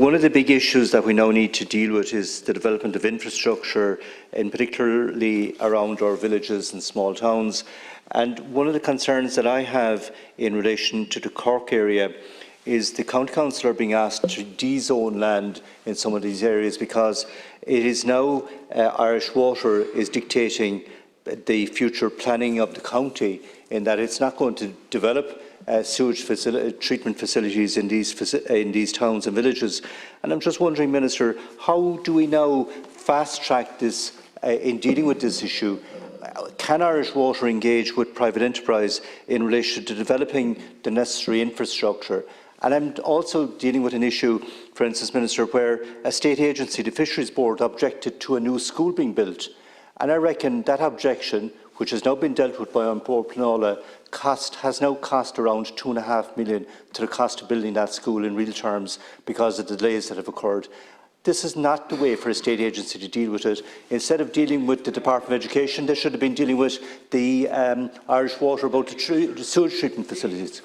one of the big issues that we now need to deal with is the development of infrastructure, and particularly around our villages and small towns. And one of the concerns that I have in relation to the Cork area is the County Council are being asked to de-zone land in some of these areas, because it is now Irish Water is dictating the future planning of the county, in that it's not going to develop sewage treatment facilities in these towns and villages. And I'm just wondering, Minister, how do we now fast-track this in dealing with this issue? Can Irish Water engage with private enterprise in relation to developing the necessary infrastructure? And I'm also dealing with an issue, for instance, Minister, where a state agency, the Fisheries Board, objected to a new school being built. And I reckon that objection, which has now been dealt with by An Bord Pleanála, has now cost around €2.5 million to the cost of building that school in real terms, because of the delays that have occurred. This is not the way for a state agency to deal with it. Instead of dealing with the Department of Education, they should have been dealing with the Irish Water about the sewage treatment facilities.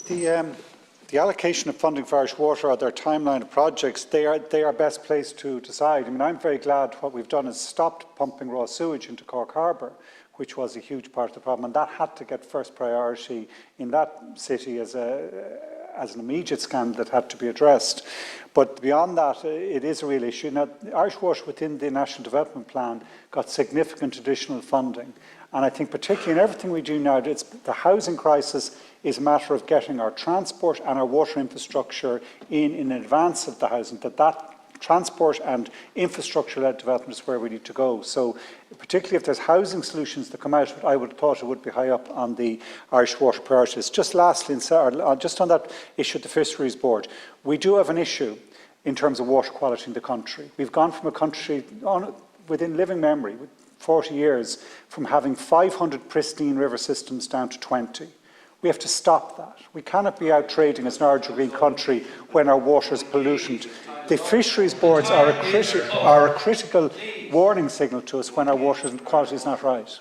The allocation of funding for Irish Water, or their timeline of projects, they are best placed to decide. I mean, I'm very glad what we've done is stopped pumping raw sewage into Cork Harbour, which was a huge part of the problem, and that had to get first priority in that city as an immediate scandal that had to be addressed. But beyond that, it is a real issue. Now, Irish Water within the National Development Plan got significant additional funding, and I think particularly in everything we do now, the housing crisis is a matter of getting our transport and our water infrastructure in advance of the housing, that transport and infrastructure-led development is where we need to go. So particularly if there's housing solutions that come out of it, I would have thought it would be high up on the Irish Water priorities. Just lastly, just on that issue of the Fisheries Board, we do have an issue in terms of water quality in the country. We've gone from a country, within living memory, 40 years, from having 500 pristine river systems down to 20. We have to stop that. We cannot be out trading as an Irish green country when our water is polluted. The fisheries boards are a critical warning signal to us when our water quality is not right.